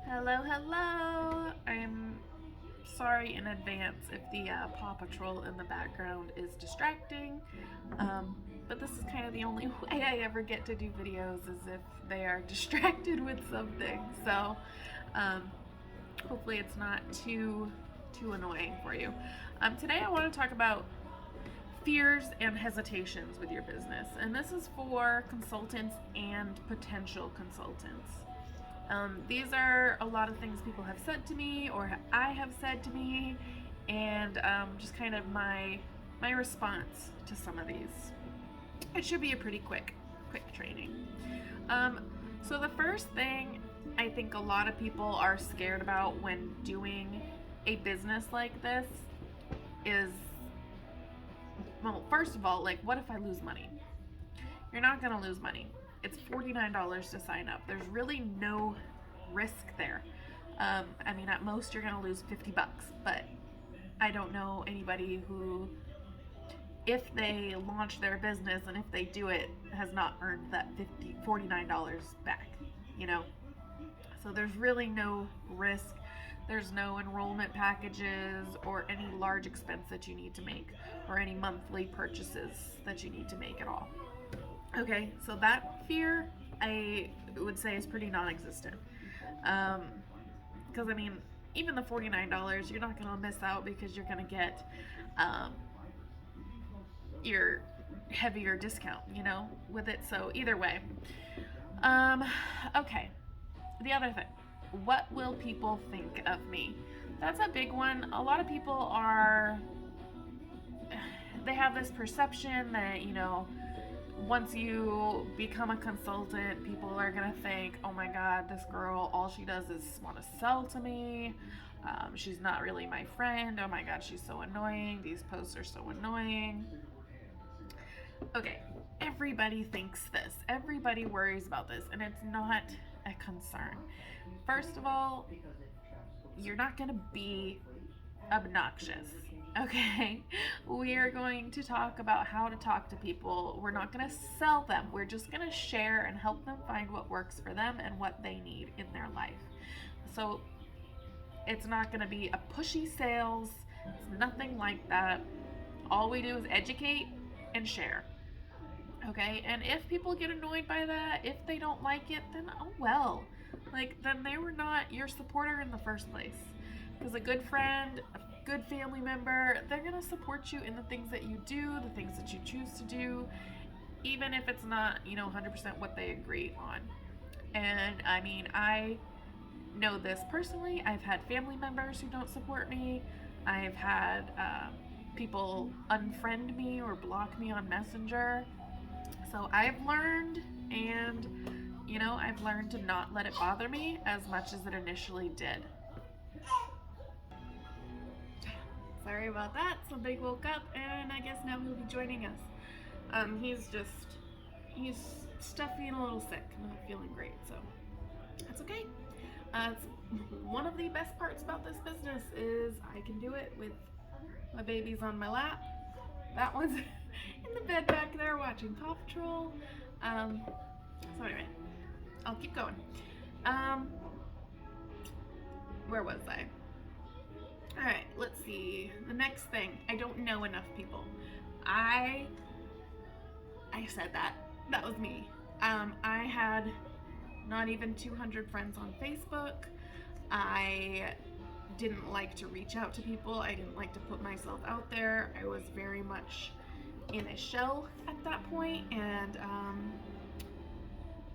Hello, hello. I'm sorry in advance if the Paw Patrol in the background is distracting, but this is kind of the only way I ever get to do videos is if they are distracted with something. So, um, hopefully, it's not too annoying for you. Today, I want to talk about fears and hesitations with your business, and this is for consultants and potential consultants. These are a lot of things people have said to me or I have said to me, and just kind of my response to some of these. It should be a pretty quick training. Um, so the first thing I think a lot of people are scared about when doing a business like this is, well, first of all, like, what if I lose money? You're not going to lose money. It's $49 to sign up. There's really no risk there. I mean, at most you're gonna lose 50 bucks, but I don't know anybody who, if they launch their business and if they do it, has not earned that $49 back, you know? So there's really no risk. There's no enrollment packages or any large expense that you need to make or any monthly purchases that you need to make at all. Okay, so that fear I would say is pretty non existent. Because I mean, even the $49, you're not going to miss out because you're going to get um, your heavier discount, with it. So either way. Um, okay, the other thing, what will people think of me? That's a big one. A lot of people they have this perception that, once you become a consultant, people are gonna think, oh my god, this girl, all she does is want to sell to me. She's not really my friend. Oh my god, she's so annoying. These posts are so annoying. Okay, everybody thinks this. Everybody worries about this, and it's not a concern. First of all, you're not gonna be obnoxious. Okay, we are going to talk about how to talk to people. We're not going to sell them. We're just going to share and help them find what works for them and what they need in their life. So it's not going to be a pushy sales. It's nothing like that. All we do is educate and share. Okay, and if people get annoyed by that, if they don't like it, then oh well. Like, then they were not your supporter in the first place. Because a good friend, a good family member, they're going to support you in the things that you do, the things that you choose to do, even if it's not, 100% what they agree on. And I mean, I know this personally. I've had family members who don't support me. I've had people unfriend me or block me on Messenger. So I've learned, and I've learned to not let it bother me as much as it initially did. Sorry about that. Somebody woke up, and I guess now he'll be joining us. He's stuffy and a little sick, not feeling great, so that's okay. It's one of the best parts about this business is I can do it with my babies on my lap. That one's in the bed back there watching Paw Patrol. So anyway, I'll keep going. Where was I? Alright, let's see. The next thing, I don't know enough people. I said that. That was me. I had not even 200 friends on Facebook. I didn't like to reach out to people. I didn't like to put myself out there. I was very much in a shell at that point, and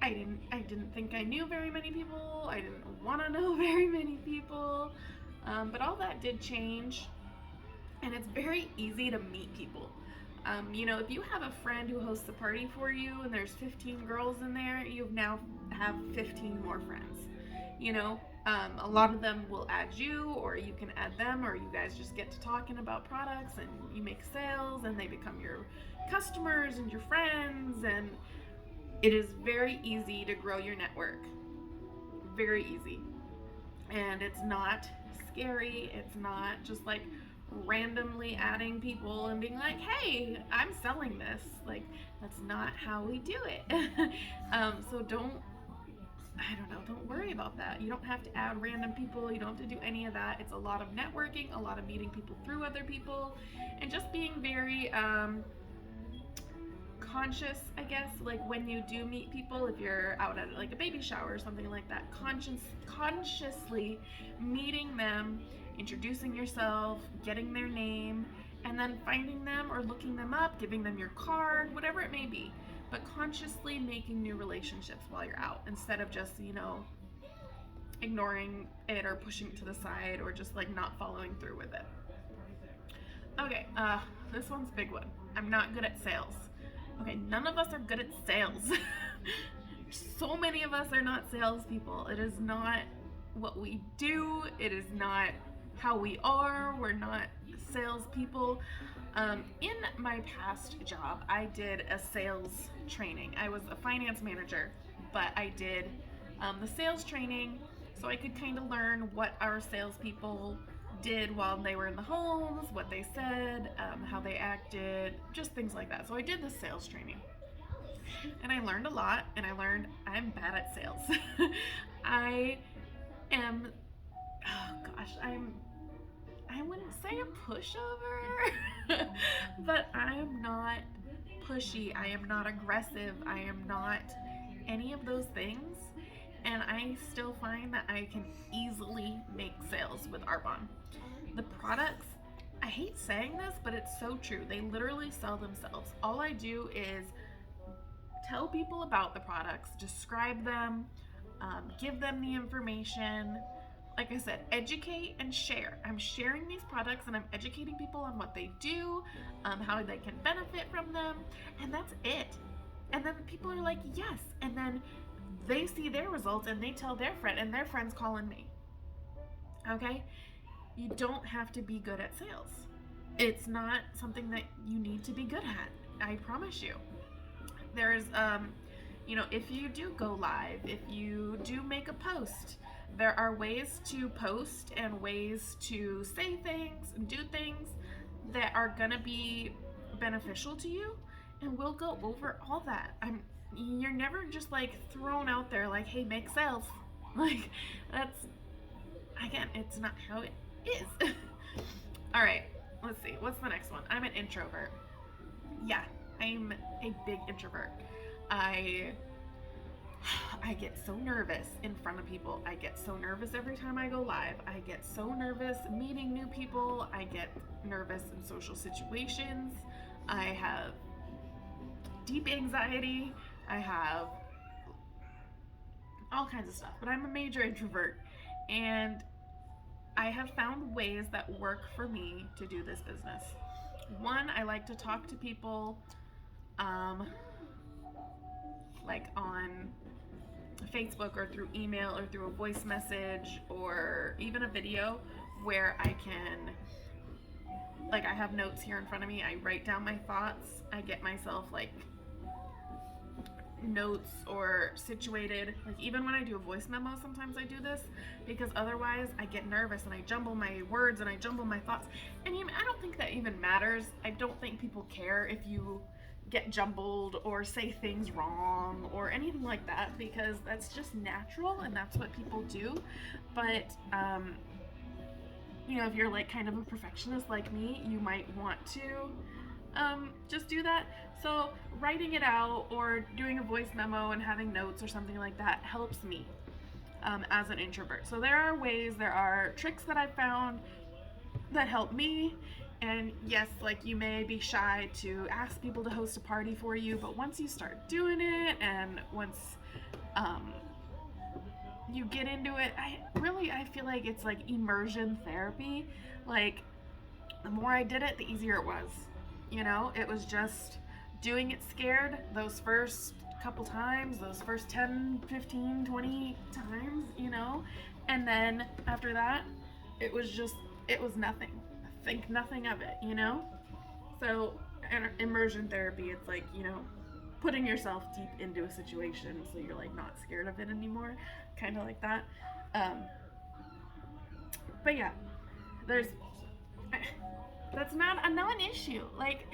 I didn't think I knew very many people. I didn't want to know very many people. But all that did change, and it's very easy to meet people. If you have a friend who hosts a party for you and there's 15 girls in there, you now have 15 more friends. A lot of them will add you, or you can add them, or you guys just get to talking about products and you make sales and they become your customers and your friends, and it is very easy to grow your network. Very easy. And it's not scary. It's not just like randomly adding people and being like, hey, I'm selling this. Like, that's not how we do it. So don't I don't know, don't worry about that. You don't have to add random people. You don't have to do any of that. It's a lot of networking, a lot of meeting people through other people, and just being very conscious, I guess, like when you do meet people, if you're out at like a baby shower or something like that, consciously meeting them, introducing yourself, getting their name, and then finding them or looking them up, giving them your card, whatever it may be, but consciously making new relationships while you're out instead of just, ignoring it or pushing it to the side or just like not following through with it. Okay, this one's a big one. I'm not good at sales. Okay, none of us are good at sales. So many of us are not salespeople. It is not what we do. It is not how we are. We're not salespeople. In my past job, I did a sales training. I was a finance manager, but I did the sales training so I could kind of learn what our salespeople did while they were in the homes, what they said, how they acted, just things like that. So I did the sales training. And I learned a lot, and I learned I'm bad at sales. I wouldn't say a pushover, but I am not pushy. I am not aggressive. I am not any of those things. And I still find that I can easily make sales with Arbonne. The products, I hate saying this, but it's so true. They literally sell themselves. All I do is tell people about the products, describe them, give them the information. Like I said, educate and share. I'm sharing these products and I'm educating people on what they do, how they can benefit from them, and that's it. And then people are like, yes. And then they see their results and they tell their friend, and their friend's calling me. Okay? You don't have to be good at sales. It's not something that you need to be good at. I promise you. There's, if you do go live, if you do make a post, there are ways to post and ways to say things and do things that are gonna be beneficial to you, and we'll go over all that. You're never just like thrown out there like, hey, make sales. Like, it's not how it is. All right, let's see. What's the next one? I'm an introvert. Yeah, I'm a big introvert. I get so nervous in front of people. I get so nervous every time I go live. I get so nervous meeting new people. I get nervous in social situations. I have deep anxiety. I have all kinds of stuff, but I'm a major introvert, and I have found ways that work for me to do this business. One, I like to talk to people like on Facebook or through email or through a voice message or even a video where I can, like, I have notes here in front of me. I write down my thoughts. I get myself like notes or situated. Like, even when I do a voice memo, sometimes I do this because otherwise I get nervous and I jumble my words and I jumble my thoughts. And I don't think that even matters. I don't think people care if you get jumbled or say things wrong or anything like that, because that's just natural and that's what people do. But if you're like kind of a perfectionist like me, you might want to just do that. So writing it out or doing a voice memo and having notes or something like that helps me as an introvert. So there are tricks that I've found that help me. And yes, like, you may be shy to ask people to host a party for you, but once you start doing it and once you get into it, I feel like it's like immersion therapy. Like, the more I did it, the easier it was. It was just doing it scared those first couple times, those first 10, 15, 20 times, and then after that, it was nothing. Think nothing of it, So immersion therapy, it's like, putting yourself deep into a situation so you're like not scared of it anymore, kind of like that. But yeah, that's not a non-issue. Like,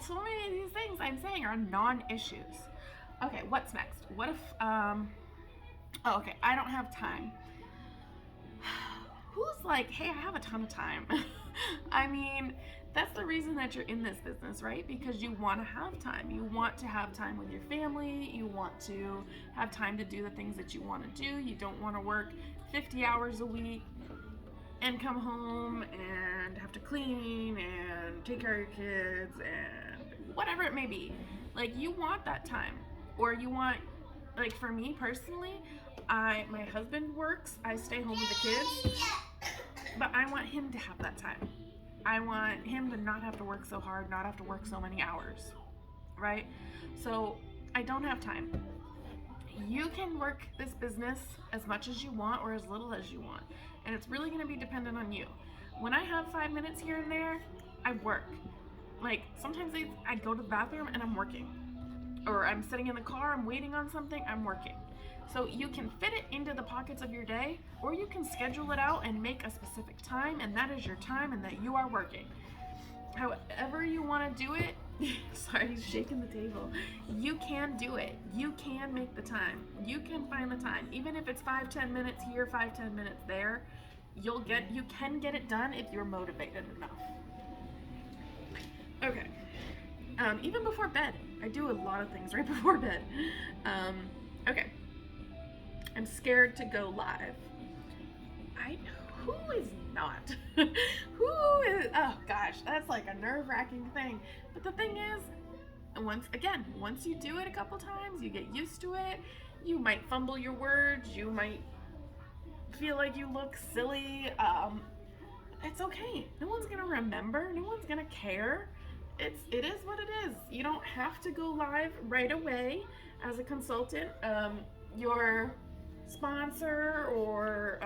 so many of these things I'm saying are non-issues. Okay, what's next? What if Oh, okay, I don't have time. Who's like, hey, I have a ton of time? I mean, that's the reason that you're in this business, right? Because you want to have time. You want to have time with your family. You want to have time to do the things that you want to do. You don't want to work 50 hours a week and come home and have to clean and take care of your kids and whatever it may be. Like, you want that time. Or you want, like, for me personally, my husband works, I stay home with the kids, but I want him to have that time. I want him to not have to work so hard, not have to work so many hours, right? So I don't have time. You can work this business as much as you want or as little as you want, and it's really going to be dependent on you. When I have 5 minutes here and there, I work. Like, sometimes I go to the bathroom and I'm working, or I'm sitting in the car, I'm waiting on something, I'm working. So you can fit it into the pockets of your day, or you can schedule it out and make a specific time, and that is your time and that you are working. However you want to do it, sorry, he's shaking the table. You can do it. You can make the time. You can find the time. Even if it's 5-10 minutes here, 5-10 minutes there, you can get it done if you're motivated enough. Okay. Even before bed. I do a lot of things right before bed. Okay. I'm scared to go live. Who is not? Oh gosh, that's like a nerve-wracking thing. But the thing is, once you do it a couple times, you get used to it. You might fumble your words. You might feel like you look silly. It's okay. No one's gonna remember. No one's gonna care. It is what it is. You don't have to go live right away as a consultant. Your sponsor or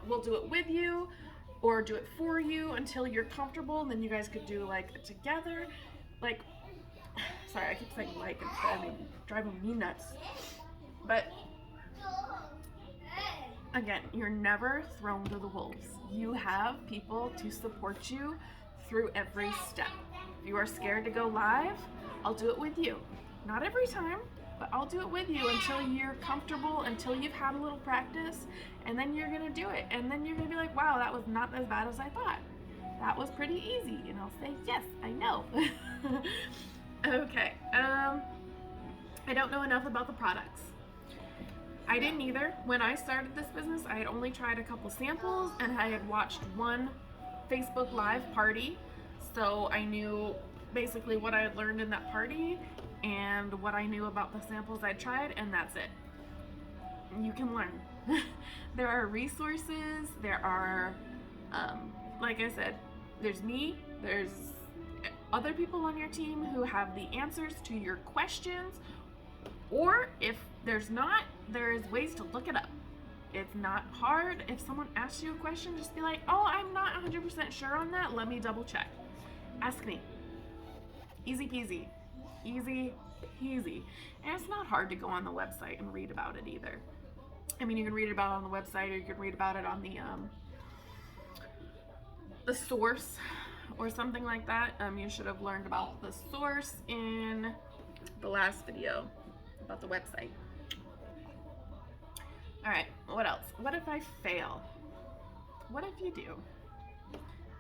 we'll do it with you or do it for you until you're comfortable, and then you guys could do like together. Like, sorry, I keep saying like instead. I mean, driving me nuts. But again, you're never thrown to the wolves. You have people to support you through every step. If you are scared to go live, I'll do it with you. Not every time, but I'll do it with you until you're comfortable, until you've had a little practice, and then you're gonna do it. And then you're gonna be like, wow, that was not as bad as I thought. That was pretty easy. And I'll say, yes, I know. Okay, I don't know enough about the products. I didn't either. When I started this business, I had only tried a couple samples and I had watched one Facebook Live party. So I knew basically what I had learned in that party and what I knew about the samples I tried, and that's it. You can learn. There are resources, there are, like I said, there's me, there's other people on your team who have the answers to your questions, or if there's not, there's ways to look it up. It's not hard. If someone asks you a question, just be like, oh, I'm not 100% sure on that, let me double check. Ask me. Easy peasy. Easy peasy. And it's not hard to go on the website and read about it either. I mean, you can read about it on the website, or you can read about it on the source or something like that. You should have learned about the source in the last video about the website. All right, what else? What if I fail? What if you do?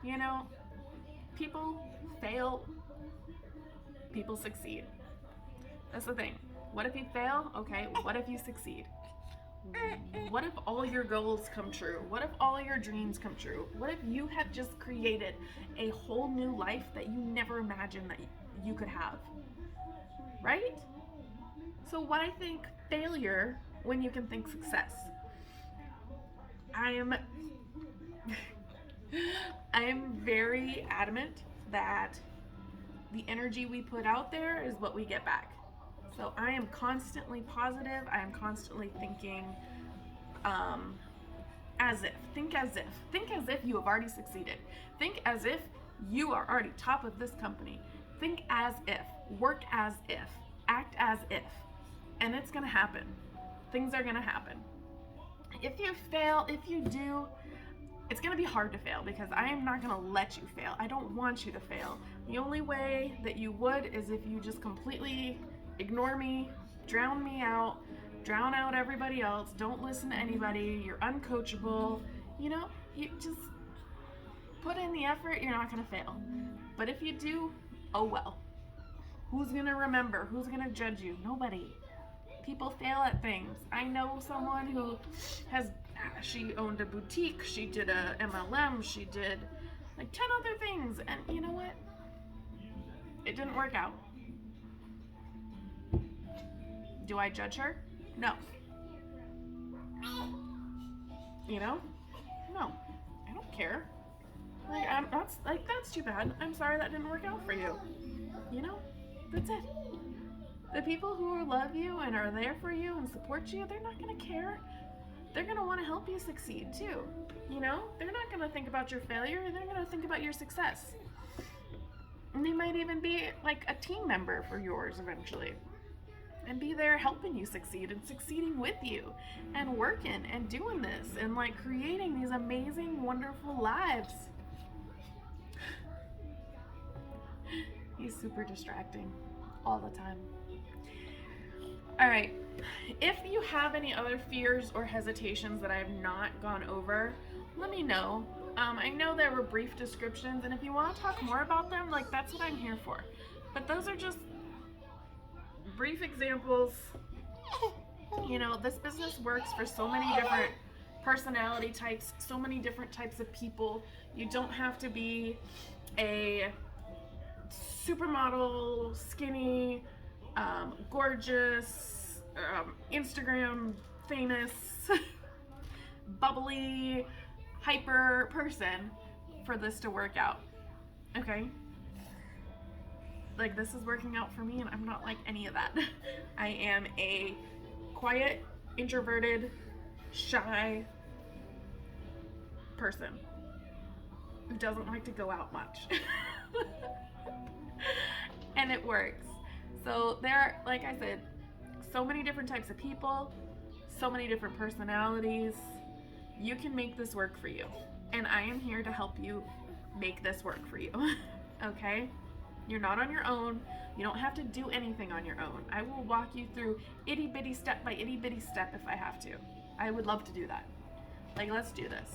You know, people fail, people succeed. That's the thing. What if you fail? Okay, what if you succeed? What if all your goals come true? What if all your dreams come true? What if you have just created a whole new life that you never imagined that you could have? Right? So why think failure when you can think success? I am very adamant that the energy we put out there is what we get back. So I am constantly positive. I am constantly thinking as if. Think as if. Think as if you have already succeeded. Think as if you are already top of this company. Think as if. Work as if. Act as if. And it's going to happen. Things are going to happen. If you fail, if you do, it's going to be hard to fail because I am not going to let you fail. I don't want you to fail. The only way that you would is if you just completely ignore me, drown me out, drown out everybody else, don't listen to anybody, you're uncoachable. You know, you just put in the effort, you're not going to fail. But if you do, oh well. Who's going to remember? Who's going to judge you? Nobody. People fail at things. I know someone who she owned a boutique, she did a MLM, she did like 10 other things, and you know what? It didn't work out. Do I judge her? No. You know? No. I don't care. That's too bad. I'm sorry that didn't work out for you. You know? That's it. The people who love you and are there for you and support you, they're not going to care. They're going to want to help you succeed too. You know? They're not going to think about your failure. They're going to think about your success. And they might even be like a team member for yours eventually. And be there helping you succeed and succeeding with you and working and doing this and like creating these amazing, wonderful lives. He's super distracting all the time. All right. If you have any other fears or hesitations that I have not gone over, let me know. I know there were brief descriptions, and if you want to talk more about them, like that's what I'm here for. But those are just brief examples. You know, this business works for so many different personality types, so many different types of people. You don't have to be a supermodel, skinny, gorgeous, Instagram famous, bubbly, hyper person for this to work out. Okay? Like, this is working out for me, and I'm not like any of that. I am a quiet, introverted, shy person who doesn't like to go out much. And it works. So there are, like I said, so many different types of people, so many different personalities. You can make this work for you. And I am here to help you make this work for you. Okay? You're not on your own. You don't have to do anything on your own. I will walk you through itty bitty step by itty bitty step if I have to. I would love to do that. Like, let's do this.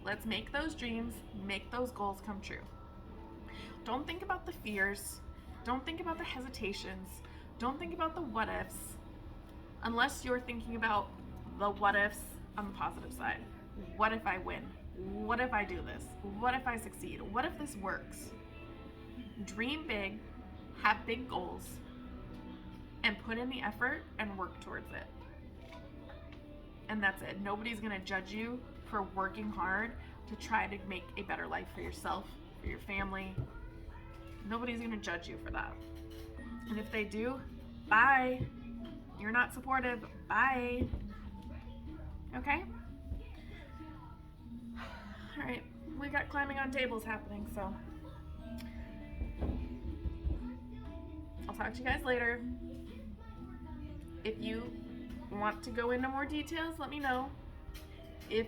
Let's make those dreams, make those goals come true. Don't think about the fears. Don't think about the hesitations. Don't think about the what ifs. Unless you're thinking about the what ifs on the positive side. What if I win? What if I do this? What if I succeed? What if this works? Dream big, have big goals, and put in the effort and work towards it. And that's it. Nobody's going to judge you for working hard to try to make a better life for yourself, for your family. Nobody's going to judge you for that. And if they do, bye. You're not supportive. Bye. Okay? All right. We got climbing on tables happening, so I'll talk to you guys later. If you want to go into more details, let me know. If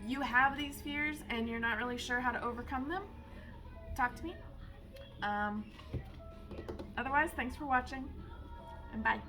you have these fears and you're not really sure how to overcome them, talk to me. Otherwise, thanks for watching, and bye.